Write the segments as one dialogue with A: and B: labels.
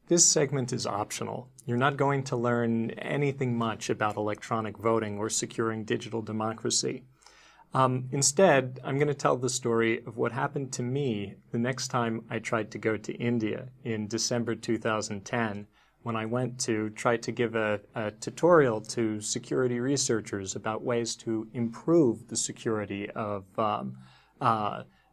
A: This segment is optional. You're not going to learn anything much about electronic voting or securing digital democracy. Instead, I'm going to tell the story of what happened to me the next time I tried to go to India in December 2010, when I went to try to give a tutorial to security researchers about ways to improve the security of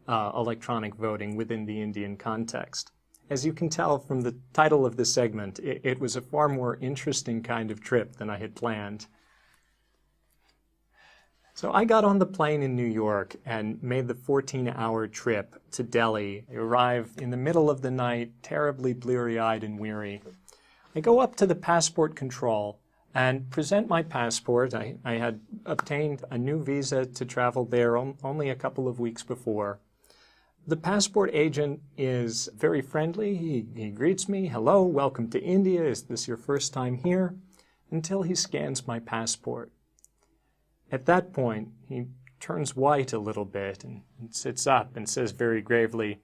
A: electronic voting within the Indian context. As you can tell from the title of this segment, it was a far more interesting kind of trip than I had planned. So I got on the plane in New York and made the 14-hour trip to Delhi. I arrived in the middle of the night, terribly bleary-eyed and weary. I go up to the passport control and present my passport. I had obtained a new visa to travel there only a couple of weeks before. The passport agent is very friendly. He greets me, "Hello, welcome to India. Is this your first time here?" Until he scans my passport. At that point, he turns white a little bit and sits up and says very gravely,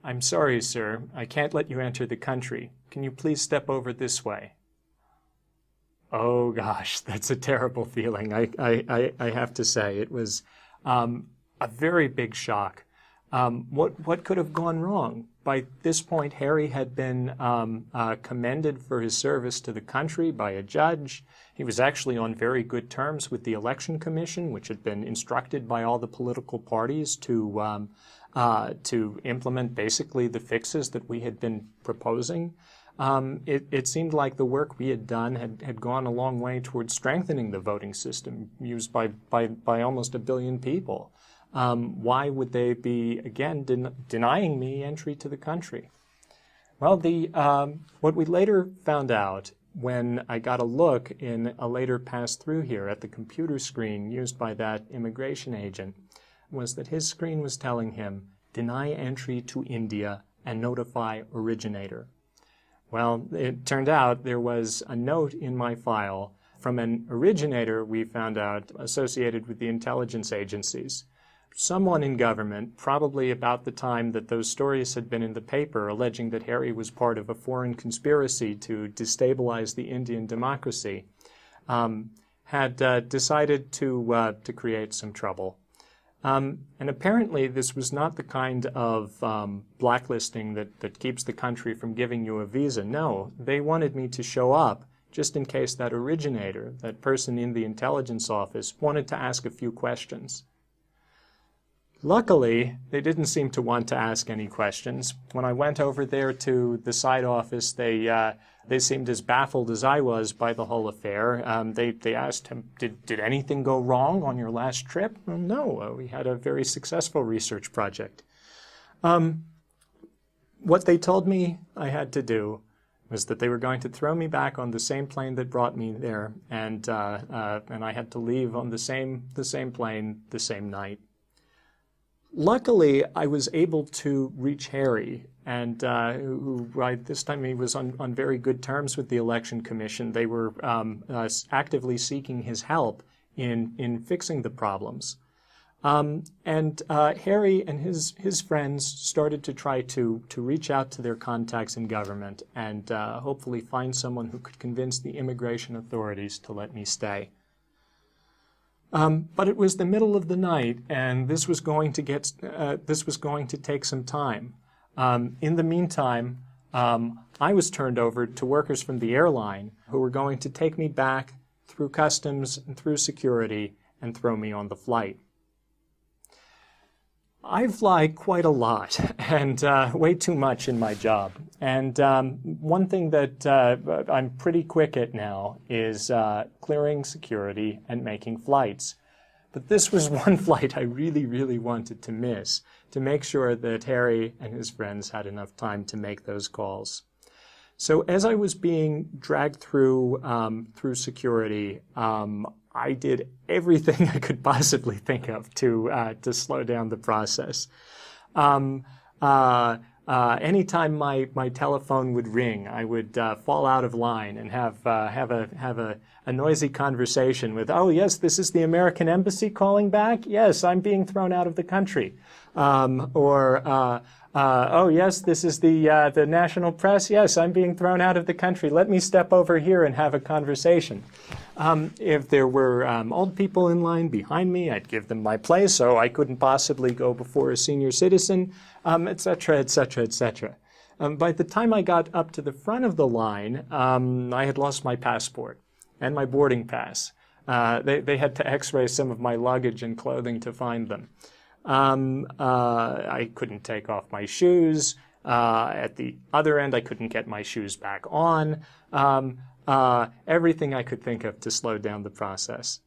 A: "I'm sorry, sir, I can't let you enter the country. Can you please step over this way?" Oh gosh, that's a terrible feeling. I have to say, it was a very big shock. What could have gone wrong? By this point, Harry had been commended for his service to the country by a judge. He was actually on very good terms with the Election Commission, which had been instructed by all the political parties to implement basically the fixes that we had been proposing. It seemed like the work we had done had gone a long way towards strengthening the voting system used by almost 1 billion people. Why would they be, again, denying me entry to the country? Well, what we later found out when I got a look in a later pass-through here at the computer screen used by that immigration agent was that his screen was telling him, "Deny entry to India and notify originator." Well, it turned out there was a note in my file from an originator we found out associated with the intelligence agencies. Someone in government, probably about the time that those stories had been in the paper alleging that Harry was part of a foreign conspiracy to destabilize the Indian democracy, had decided to create some trouble. And apparently this was not the kind of blacklisting that keeps the country from giving you a visa. No, they wanted me to show up just in case that originator, that person in the intelligence office, wanted to ask a few questions. Luckily, they didn't seem to want to ask any questions. When I went over there to the side office, they seemed as baffled as I was by the whole affair. They asked him, did anything go wrong on your last trip? Well, no, we had a very successful research project. What they told me I had to do was that they were going to throw me back on the same plane that brought me there, and I had to leave on the same plane the same night. Luckily, I was able to reach Harry, and who this time he was on very good terms with the Election Commission. They were actively seeking his help in fixing the problems. Harry and his friends started to try to reach out to their contacts in government and hopefully find someone who could convince the immigration authorities to let me stay. But it was the middle of the night, and this was going to take some time. In the meantime, I was turned over to workers from the airline who were going to take me back through customs and through security and throw me on the flight. I fly quite a lot and way too much in my job. And one thing that I'm pretty quick at now is clearing security and making flights. But this was one flight I really, really wanted to miss to make sure that Harry and his friends had enough time to make those calls. So as I was being dragged through security, I did everything I could possibly think of to slow down the process. anytime my telephone would ring, I would fall out of line and have a noisy conversation with, oh yes, this is the American Embassy calling back. Yes, I'm being thrown out of the country. Oh yes, this is the national press. Yes, I'm being thrown out of the country. Let me step over here and have a conversation. If there were old people in line behind me, I'd give them my place, so I couldn't possibly go before a senior citizen, etc., etc., etc. By the time I got up to the front of the line, I had lost my passport and my boarding pass. They had to x-ray some of my luggage and clothing to find them. I couldn't take off my shoes. At the other end, I couldn't get my shoes back on. Everything I could think of to slow down the process.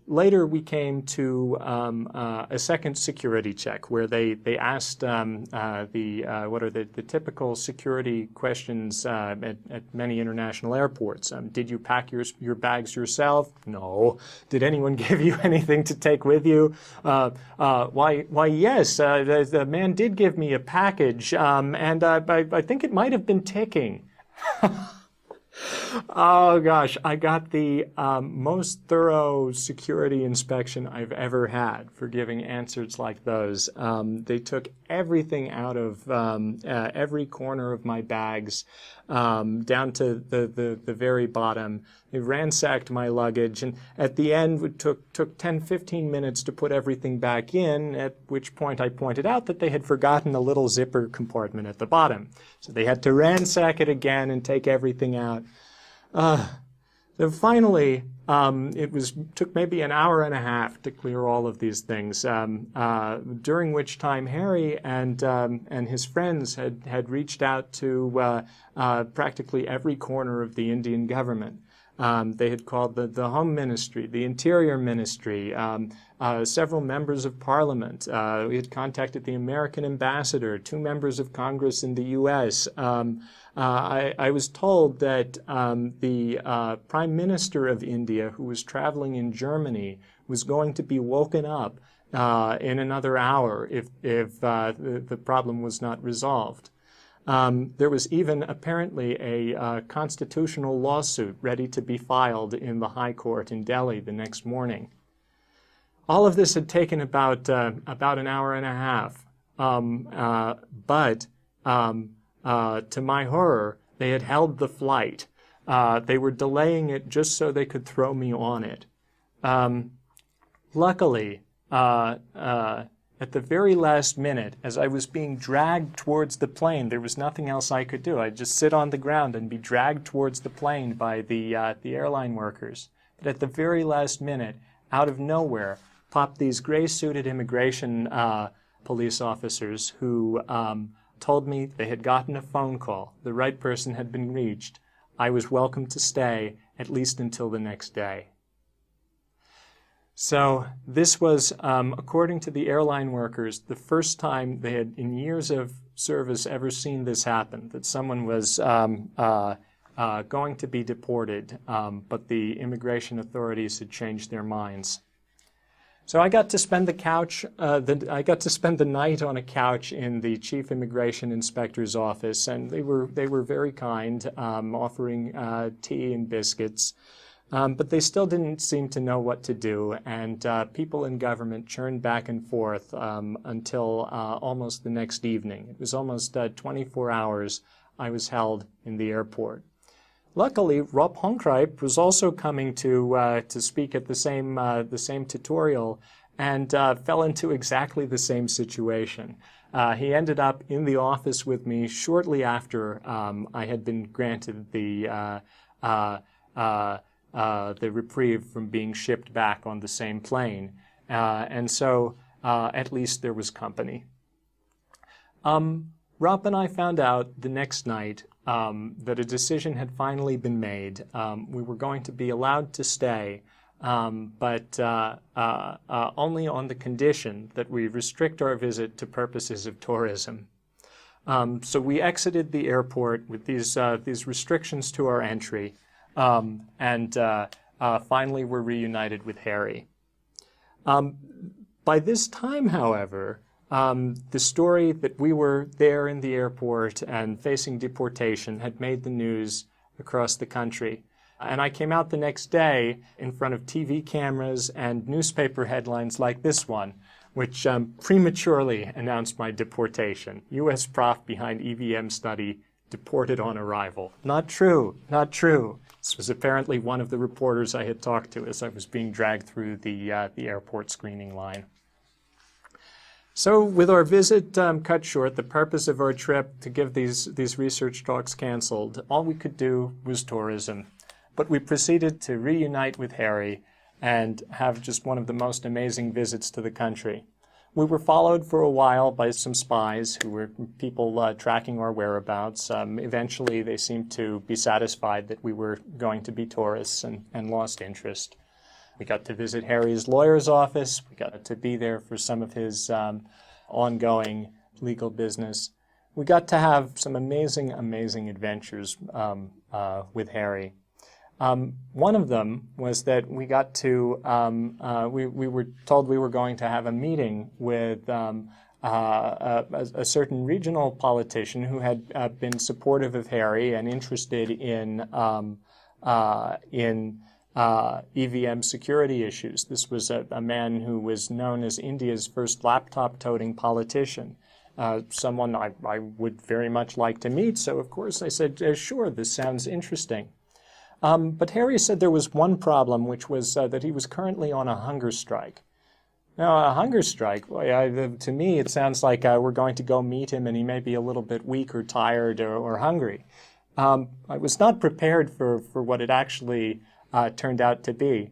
A: Later, we came to a second security check where they asked what are the typical security questions at many international airports. Did you pack your bags yourself? No. Did anyone give you anything to take with you? Why, yes. The man did give me a package, and I think it might have been ticking. Oh gosh, I got the most thorough security inspection I've ever had for giving answers like those. They took everything out of every corner of my bags, down to the very bottom. They ransacked my luggage, and at the end it took 10-15 minutes to put everything back in, at which point I pointed out that they had forgotten a little zipper compartment at the bottom. So they had to ransack it again and take everything out. So finally, took maybe an hour and a half to clear all of these things, during which time Harry and his friends had reached out to practically every corner of the Indian government. They had called the Home Ministry, the Interior Ministry, several members of Parliament. We had contacted the American ambassador, 2 members of Congress in the U.S. I was told that the Prime Minister of India, who was traveling in Germany, was going to be woken up in another hour if the problem was not resolved. There was even apparently a constitutional lawsuit ready to be filed in the High Court in Delhi the next morning. All of this had taken about an hour and a half, but to my horror, they had held the flight. They were delaying it just so they could throw me on it. Luckily, at the very last minute, as I was being dragged towards the plane, there was nothing else I could do. I'd just sit on the ground and be dragged towards the plane by the airline workers. But at the very last minute, out of nowhere, popped these gray-suited immigration police officers who told me they had gotten a phone call. The right person had been reached. I was welcome to stay, at least until the next day. So this was, according to the airline workers, the first time they had, in years of service, ever seen this happen, that someone was going to be deported, but the immigration authorities had changed their minds. So I got to spend the night on a couch in the chief immigration inspector's office, and they were very kind, offering tea and biscuits. But they still didn't seem to know what to do, and people in government churned back and forth until almost the next evening. It was almost 24 hours I was held in the airport. Luckily, Rob Honkrijp was also coming to speak at the same tutorial, and fell into exactly the same situation. He ended up in the office with me shortly after I had been granted the reprieve from being shipped back on the same plane, and so at least there was company. Rob and I found out the next night that a decision had finally been made. We were going to be allowed to stay, but only on the condition that we restrict our visit to purposes of tourism. So we exited the airport with these restrictions to our entry, and finally were reunited with Harry. By this time, however, The story that we were there in the airport and facing deportation had made the news across the country. And I came out the next day in front of TV cameras and newspaper headlines like this one, which prematurely announced my deportation. U.S. prof behind EVM study deported on arrival. Not true, not true. This was apparently one of the reporters I had talked to as I was being dragged through the airport screening line. So with our visit cut short, the purpose of our trip to give these research talks canceled, all we could do was tourism. But we proceeded to reunite with Harry and have just one of the most amazing visits to the country. We were followed for a while by some spies who were people tracking our whereabouts. Eventually, they seemed to be satisfied that we were going to be tourists and lost interest. We got to visit Harry's lawyer's office. We got to be there for some of his ongoing legal business. We got to have some amazing, amazing adventures with Harry. One of them was that we got to, we were told we were going to have a meeting with a certain regional politician who had been supportive of Harry and interested in EVM security issues. This was a man who was known as India's first laptop-toting politician. Someone I would very much like to meet, so of course I said, sure, this sounds interesting. But Harry said there was one problem, which was that he was currently on a hunger strike. Now, a hunger strike, boy, to me it sounds like we're going to go meet him and he may be a little bit weak or tired or hungry. I was not prepared for what it actually turned out to be.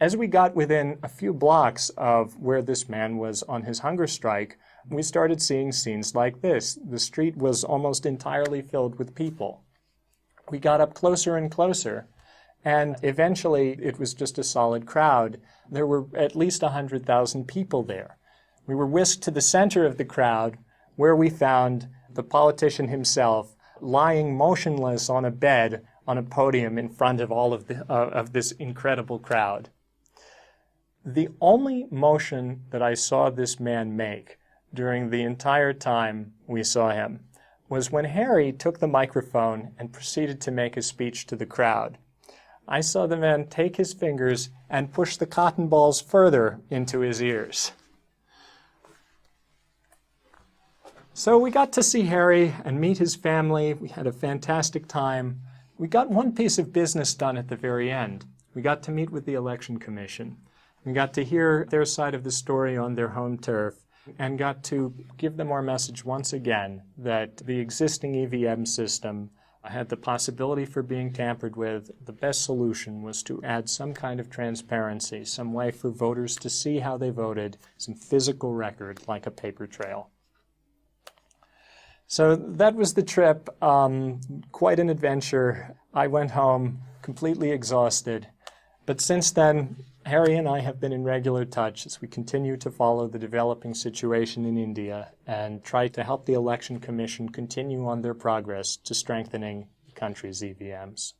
A: As we got within a few blocks of where this man was on his hunger strike, we started seeing scenes like this. The street was almost entirely filled with people. We got up closer and closer, and eventually it was just a solid crowd. There were at least 100,000 people there. We were whisked to the center of the crowd, where we found the politician himself lying motionless on a bed on a podium in front of all of this incredible crowd. The only motion that I saw this man make during the entire time we saw him was when Harry took the microphone and proceeded to make a speech to the crowd. I saw the man take his fingers and push the cotton balls further into his ears. So we got to see Harry and meet his family. We had a fantastic time. We got one piece of business done at the very end. We got to meet with the Election Commission. We got to hear their side of the story on their home turf, and got to give them our message once again that the existing EVM system had the possibility for being tampered with. The best solution was to add some kind of transparency, some way for voters to see how they voted, some physical record like a paper trail. So that was the trip. Quite an adventure. I went home completely exhausted. But since then, Harry and I have been in regular touch as we continue to follow the developing situation in India and try to help the Election Commission continue on their progress to strengthening the country's EVMs.